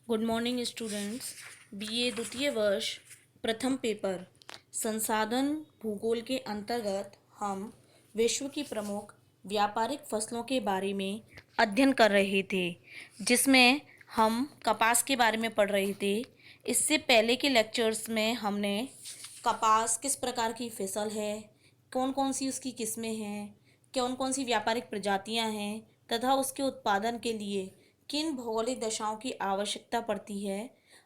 Good morning students. BA द्वितीय वर्ष प्रथम पेपर संसाधन भूगोल के अंतर्गत हम विश्व की प्रमुख व्यापारिक फसलों के बारे में अध्ययन कर रहे थे, जिसमें हम कपास के बारे में पढ़ रहे थे। इससे पहले के लेक्चर्स में हमने कपास किस प्रकार की फसल है, कौन कौन सी उसकी किस्में हैं, कौन कौन सी व्यापारिक प्रजातियां हैं तथा उसके उत्पादन के लिए किन भौगोलिक दशाओं की आवश्यकता पड़ती है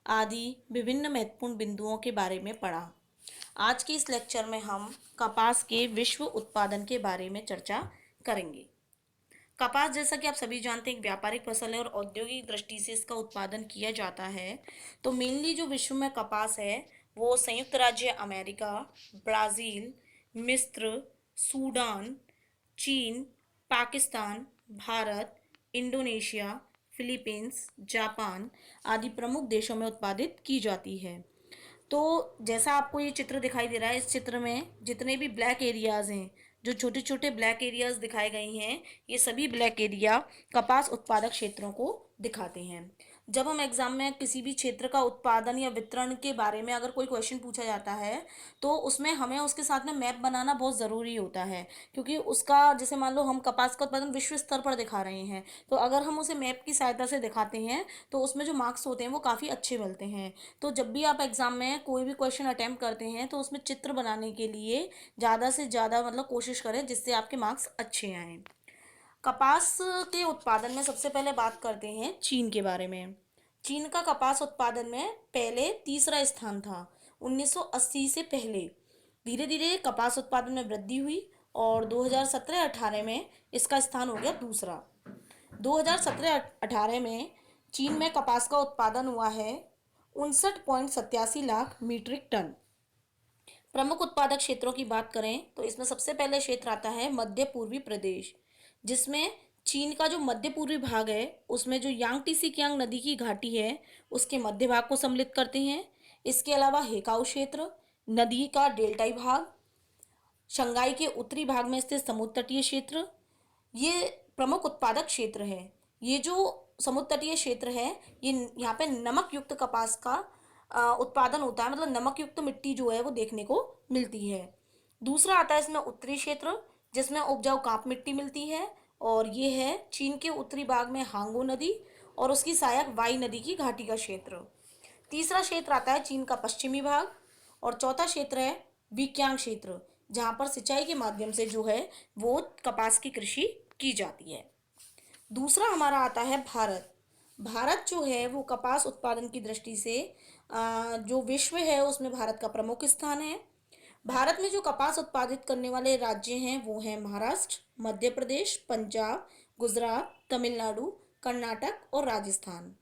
आदि विभिन्न महत्वपूर्ण बिंदुओं के बारे में पढ़ा। आज के इस लेक्चर में हम कपास के विश्व उत्पादन के बारे में चर्चा करेंगे। कपास, जैसा कि आप सभी जानते हैं, एक व्यापारिक फसल है और औद्योगिक दृष्टि से इसका उत्पादन किया जाता है। तो मेनली जो विश्व में कपास है वो संयुक्त राज्य अमेरिका, ब्राज़ील, मिस्र, सूडान, चीन, Pakistan, Bharat, Indonesia, Philippines, Japan आदि प्रमुख देशों में उत्पादित की जाती है। तो जैसा आपको ये चित्र दिखाई दे रहा है, इस चित्र में जितने भी ब्लैक एरियाज हैं, जो छोटे छोटे ब्लैक एरियाज दिखाए गए हैं, ये सभी ब्लैक एरिया कपास उत्पादक क्षेत्रों को दिखाते हैं। जब हम एग्जाम में किसी भी क्षेत्र का उत्पादन या वितरण के बारे में अगर कोई क्वेश्चन पूछा जाता है तो उसमें हमें उसके साथ में मैप बनाना बहुत ज़रूरी होता है, क्योंकि उसका, जैसे मान लो हम कपास का उत्पादन विश्व स्तर पर दिखा रहे हैं, तो अगर हम उसे मैप की सहायता से दिखाते हैं तो उसमें जो मार्क्स होते हैं वो काफ़ी अच्छे मिलते हैं। तो जब भी आप एग्जाम में कोई भी क्वेश्चन अटेम्प्ट करते हैं तो उसमें चित्र बनाने के लिए ज़्यादा से ज़्यादा कोशिश करें जिससे आपके मार्क्स अच्छे आएँ। कपास के उत्पादन में सबसे पहले बात करते हैं चीन के बारे में। चीन का कपास उत्पादन में पहले तीसरा स्थान था। 1980 से पहले धीरे धीरे कपास उत्पादन में वृद्धि हुई और 2017-18 में इसका स्थान हो गया दूसरा। 2017-18 में चीन में कपास का उत्पादन हुआ है 59.87 लाख मीट्रिक टन। प्रमुख उत्पादक क्षेत्रों की बात करें तो इसमें सबसे पहले क्षेत्र आता है मध्य पूर्वी प्रदेश, जिसमें चीन का जो मध्य पूर्वी भाग है उसमें जो यांगटीसी कियांग नदी की घाटी है उसके मध्य भाग को सम्मिलित करते हैं। इसके अलावा हेकाउ क्षेत्र, नदी का डेल्टाई भाग, शंघाई के उत्तरी भाग में स्थित समुद्र तटीय क्षेत्र, ये प्रमुख उत्पादक क्षेत्र है। ये जो समुद्र तटीय क्षेत्र है, ये यहाँ पे नमक युक्त कपास का उत्पादन होता है, मतलब नमक युक्त मिट्टी जो है वो देखने को मिलती है। दूसरा आता है इसमें उत्तरी क्षेत्र, जिसमें उपजाऊ काप मिट्टी मिलती है, और ये है चीन के उत्तरी भाग में हांगो नदी और उसकी सहायक वाई नदी की घाटी का क्षेत्र। तीसरा क्षेत्र आता है चीन का पश्चिमी भाग, और चौथा क्षेत्र है विक्यांग क्षेत्र, जहाँ पर सिंचाई के माध्यम से जो है वो कपास की कृषि की जाती है। दूसरा हमारा आता है भारत। भारत जो है वो कपास उत्पादन की दृष्टि से जो विश्व है उसमें भारत का प्रमुख स्थान है। भारत में जो कपास उत्पादित करने वाले राज्य हैं वो हैं महाराष्ट्र, मध्य प्रदेश, पंजाब, गुजरात, तमिलनाडु, कर्नाटक और राजस्थान।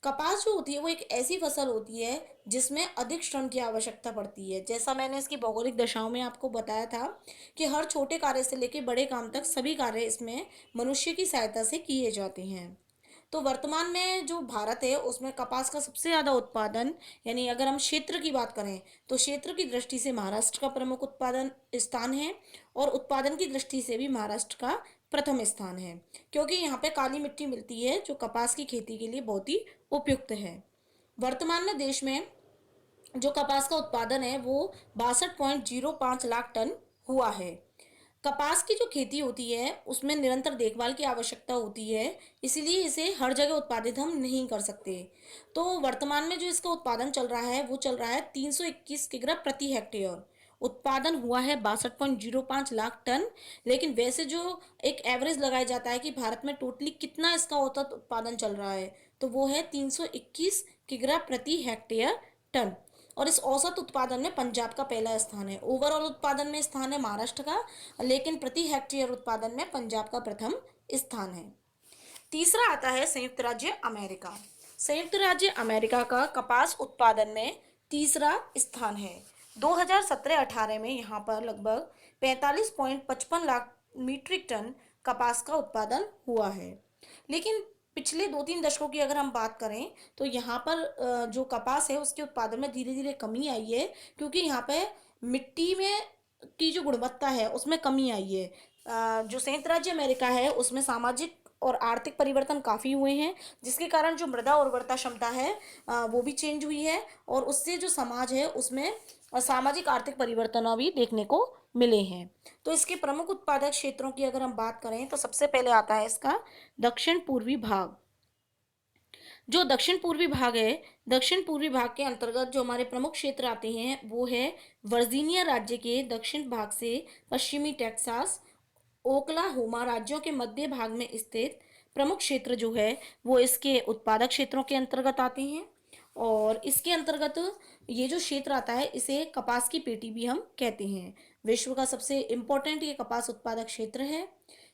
कपास जो होती है वो एक ऐसी फसल होती है जिसमें अधिक श्रम की आवश्यकता पड़ती है। जैसा मैंने इसकी भौगोलिक दशाओं में आपको बताया था कि हर छोटे कार्य से लेकर बड़े काम तक सभी कार्य इसमें मनुष्य की सहायता से किए जाते हैं। तो वर्तमान में जो भारत है उसमें कपास का सबसे ज़्यादा उत्पादन, यानी अगर हम क्षेत्र की बात करें तो क्षेत्र की दृष्टि से महाराष्ट्र का प्रमुख उत्पादन स्थान है, और उत्पादन की दृष्टि से भी महाराष्ट्र का प्रथम स्थान है, क्योंकि यहाँ पे काली मिट्टी मिलती है जो कपास की खेती के लिए बहुत ही उपयुक्त है। वर्तमान में देश में जो कपास का उत्पादन है वो 62.05 लाख टन हुआ है। कपास की जो खेती होती है उसमें निरंतर देखभाल की आवश्यकता होती है, इसीलिए इसे हर जगह उत्पादित हम नहीं कर सकते। तो वर्तमान में जो इसका उत्पादन चल रहा है वो चल रहा है 321 किग्रा प्रति हेक्टेयर। उत्पादन हुआ है 62.05 लाख टन। लेकिन वैसे जो एक एवरेज लगाया जाता है कि भारत में टोटली कितना इसका औसत उत्पादन चल रहा है, तो वो है 321 किग्रा प्रति हेक्टेयर टन। और इस औसत उत्पादन में पंजाब का पहला स्थान है। ओवरऑल उत्पादन में स्थान है महाराष्ट्र का, लेकिन प्रति हेक्टेयर उत्पादन में पंजाब का प्रथम स्थान है। तीसरा आता है संयुक्त राज्य अमेरिका। संयुक्त राज्य अमेरिका का कपास उत्पादन में तीसरा स्थान है। 2017-18 में यहाँ पर लगभग 45.55 लाख मीट्रिक टन कपास का उत्पादन हुआ है। लेकिन पिछले 2-3 दशकों की अगर हम बात करें तो यहाँ पर जो कपास है उसके उत्पादन में धीरे धीरे कमी आई है, क्योंकि यहाँ पे मिट्टी में की जो गुणवत्ता है उसमें कमी आई है। जो संयुक्त राज्य अमेरिका है उसमें सामाजिक और आर्थिक परिवर्तन काफ़ी हुए हैं, जिसके कारण जो मृदा उर्वरता क्षमता है वो भी चेंज हुई है, और उससे जो समाज है उसमें सामाजिक आर्थिक परिवर्तन भी देखने को मिले हैं। तो इसके प्रमुख उत्पादक क्षेत्रों की अगर हम बात करें तो सबसे पहले आता है इसका दक्षिण पूर्वी भाग। जो दक्षिण पूर्वी भाग है, दक्षिण पूर्वी भाग के अंतर्गत जो हमारे प्रमुख क्षेत्र आते हैं वो है वर्जीनिया राज्य के दक्षिण भाग से पश्चिमी टेक्सास, ओक्लाहोमा राज्यों के मध्य भाग में स्थित प्रमुख क्षेत्र जो है वो इसके उत्पादक क्षेत्रों के अंतर्गत आते हैं। और इसके अंतर्गत ये जो क्षेत्र आता है इसे कपास की पेटी भी हम कहते हैं। विश्व का सबसे इम्पोर्टेंट ये कपास उत्पादक क्षेत्र है।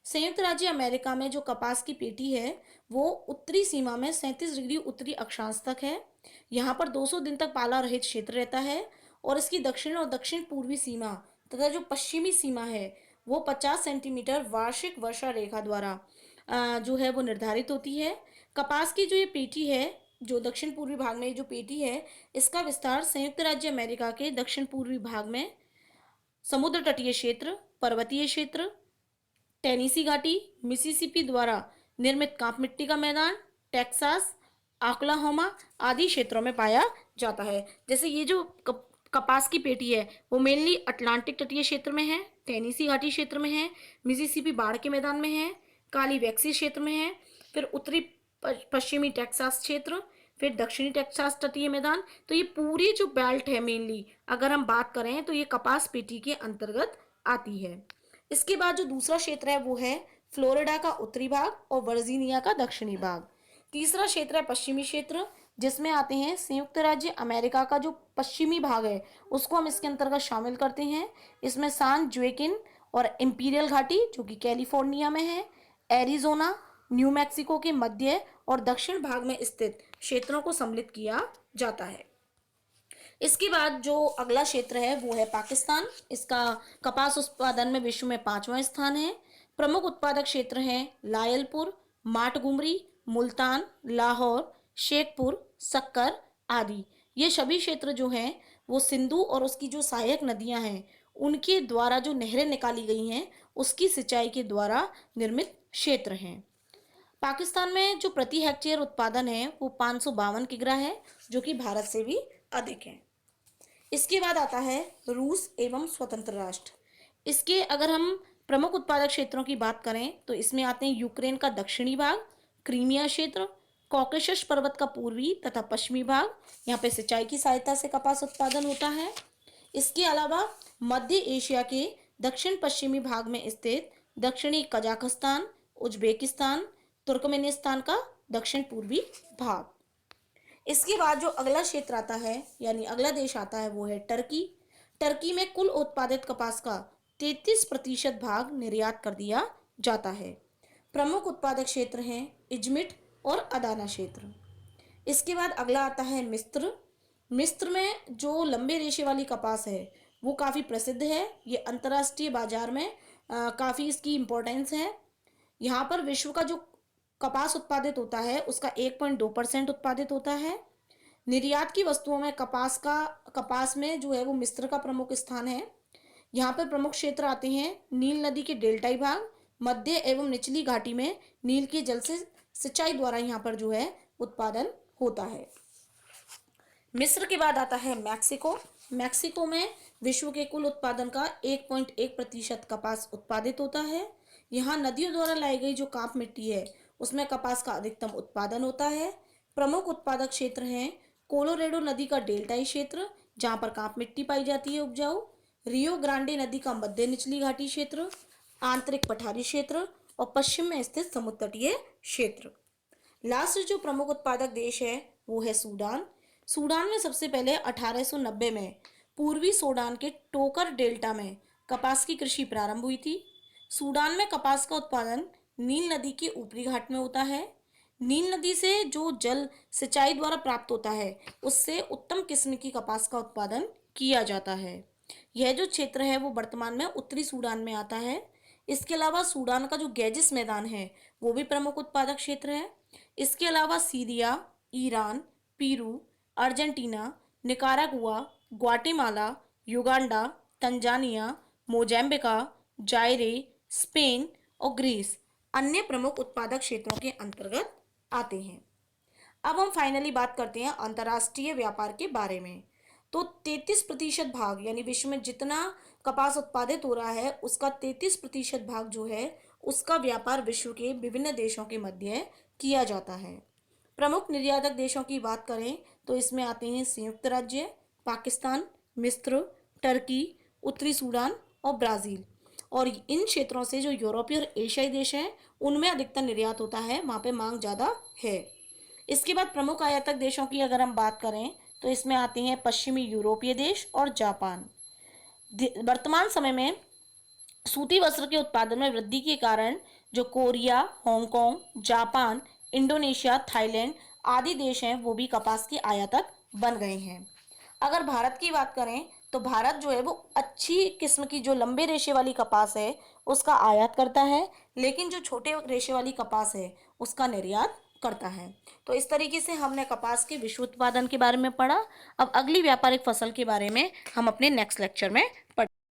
संयुक्त राज्य अमेरिका में जो कपास की पेटी है वो उत्तरी सीमा में 37 डिग्री उत्तरी अक्षांश तक है। यहाँ पर 200 दिन तक पाला रहित क्षेत्र रहता है, और इसकी दक्षिण और दक्षिण पूर्वी सीमा तथा जो पश्चिमी सीमा है वो 50 सेंटीमीटर वार्षिक वर्षा रेखा द्वारा जो है वो निर्धारित होती है। कपास की जो ये पेटी है, जो दक्षिण पूर्वी भाग में जो पेटी है, इसका विस्तार संयुक्त राज्य अमेरिका के दक्षिण पूर्वी भाग में समुद्र तटीय क्षेत्र, पर्वतीय क्षेत्र, टेनीसी घाटी, मिसिसिपी द्वारा निर्मित कांप मिट्टी का मैदान, टेक्सास, ओक्लाहोमा आदि क्षेत्रों में पाया जाता है। जैसे ये जो कपास की पेटी है वो मेनली अटलांटिक तटीय क्षेत्र में है, टेनीसी घाटी क्षेत्र में है, मिसिसिपी बाढ़ के मैदान में है, काली वैक्सी क्षेत्र में है, फिर उत्तरी पश्चिमी टेक्सास क्षेत्र, फिर दक्षिणी टेक्सास तटीय मैदान। तो ये पूरी जो बेल्ट है मेनली अगर हम बात करें तो ये कपास पेटी के अंतर्गत आती है। इसके बाद जो दूसरा क्षेत्र है वो है फ्लोरिडा का उत्तरी भाग और वर्जीनिया का दक्षिणी भाग। तीसरा क्षेत्र है पश्चिमी क्षेत्र, जिसमें आते हैं संयुक्त राज्य अमेरिका का जो पश्चिमी भाग है उसको हम इसके अंतर्गत शामिल करते हैं। इसमें सान जोaquin और इंपीरियल घाटी जो कि कैलिफोर्निया में है, एरिजोना, न्यू मैक्सिको के मध्य और दक्षिण भाग में स्थित क्षेत्रों को सम्मिलित किया जाता है। इसके बाद जो अगला क्षेत्र है वो है पाकिस्तान। इसका कपास उत्पादन में विश्व में 5वां स्थान है। प्रमुख उत्पादक क्षेत्र हैं लायलपुर, माटगुमरी, मुल्तान, लाहौर, शेखपुर, सक्कर आदि। ये सभी क्षेत्र जो हैं वो सिंधु और उसकी जो सहायक नदियां हैं उनके द्वारा जो नहरें निकाली गई हैं उसकी सिंचाई के द्वारा निर्मित क्षेत्र हैं। पाकिस्तान में जो प्रति हेक्टेयर उत्पादन है वो 552 किग्रा है, जो कि भारत से भी अधिक है। इसके बाद आता है रूस एवं स्वतंत्र राष्ट्र। इसके अगर हम प्रमुख उत्पादक क्षेत्रों की बात करें तो इसमें आते हैं यूक्रेन का दक्षिणी भाग, क्रीमिया क्षेत्र, कॉकेशस पर्वत का पूर्वी तथा पश्चिमी भाग। यहाँ पे सिंचाई की सहायता से कपास उत्पादन होता है। इसके अलावा मध्य एशिया के दक्षिण पश्चिमी भाग में स्थित दक्षिणी कजाकिस्तान, उज्बेकिस्तान, तुर्कमेनिस्तान का दक्षिण पूर्वी भाग। इसके बाद जो अगला क्षेत्र आता है यानी अगला देश आता है वो है टर्की। टर्की में कुल उत्पादित कपास का 33% भाग निर्यात कर दिया जाता है। प्रमुख उत्पादक क्षेत्र हैं इजमिट और अदाना क्षेत्र। इसके बाद अगला आता है मिस्र। मिस्र में जो लंबे रेशे वाली कपास है वो काफ़ी प्रसिद्ध है। ये अंतर्राष्ट्रीय बाजार में काफ़ी इसकी इम्पोर्टेंस है। यहाँ पर विश्व का जो कपास उत्पादित होता है उसका 1.2% उत्पादित होता है। निर्यात की वस्तुओं में कपास में जो है वो मिस्र का प्रमुख स्थान है। यहाँ पर प्रमुख क्षेत्र आते हैं नील नदी के डेल्टाई भाग, मध्य एवं निचली घाटी में नील के जल से सिंचाई द्वारा यहाँ पर जो है उत्पादन होता है। मिस्र के बाद आता है मैक्सिको। मैक्सिको में विश्व के कुल उत्पादन का 1.1% कपास उत्पादित होता है। यहाँ नदियों द्वारा लाई गई जो कांप मिट्टी है उसमें कपास का अधिकतम उत्पादन होता है। प्रमुख उत्पादक क्षेत्र हैं कोलोरेडो नदी का डेल्टाई क्षेत्र जहाँ पर कांप मिट्टी पाई जाती है उपजाऊ, रियो ग्रांडे नदी का मध्य निचली घाटी क्षेत्र, आंतरिक पठारी क्षेत्र और पश्चिम में स्थित समुद्र तटीय क्षेत्र। लास्ट जो प्रमुख उत्पादक देश है वो है सूडान। सूडान में सबसे पहले 1890 में पूर्वी सूडान के टोकर डेल्टा में कपास की कृषि प्रारंभ हुई थी। सूडान में कपास का उत्पादन नील नदी के ऊपरी घाट में होता है। नील नदी से जो जल सिंचाई द्वारा प्राप्त होता है उससे उत्तम किस्म की कपास का उत्पादन किया जाता है। यह जो क्षेत्र है वो वर्तमान में उत्तरी सूडान में आता है। इसके अलावा सूडान का जो गैजिस मैदान है वो भी प्रमुख उत्पादक क्षेत्र है। इसके अलावा Syria, Iran, Peru, Argentina, Nicaragua, Guatemala, Uganda, Tanzania, Mozambique, Zaire, Spain और ग्रीस अन्य प्रमुख उत्पादक क्षेत्रों के अंतर्गत आते हैं। अब हम फाइनली बात करते हैं अंतर्राष्ट्रीय व्यापार के बारे में। तो 33% भाग, यानी विश्व में जितना कपास उत्पादित हो रहा है उसका 33% भाग जो है उसका व्यापार विश्व के विभिन्न देशों के मध्य किया जाता है। प्रमुख निर्यातक देशों की बात करें तो इसमें आते हैं संयुक्त राज्य, पाकिस्तान, मिस्र, टर्की, उत्तरी सूडान और ब्राज़ील। और इन क्षेत्रों से जो यूरोपीय और एशियाई देश हैं उनमें अधिकतर निर्यात होता है, वहाँ पे मांग ज़्यादा है। इसके बाद प्रमुख आयातक देशों की अगर हम बात करें तो इसमें आते हैं पश्चिमी यूरोपीय देश और जापान। वर्तमान समय में सूती वस्त्र के उत्पादन में वृद्धि के कारण जो Korea, Hong Kong, Japan, Indonesia, Thailand आदि देश हैं वो भी कपास के आयातक बन गए हैं। अगर भारत की बात करें तो भारत जो है वो अच्छी किस्म की जो लंबे रेशे वाली कपास है उसका आयात करता है, लेकिन जो छोटे रेशे वाली कपास है उसका निर्यात करता है। तो इस तरीके से हमने कपास के विश्व उत्पादन के बारे में पढ़ा। अब अगली व्यापारिक फसल के बारे में हम अपने नेक्स्ट लेक्चर में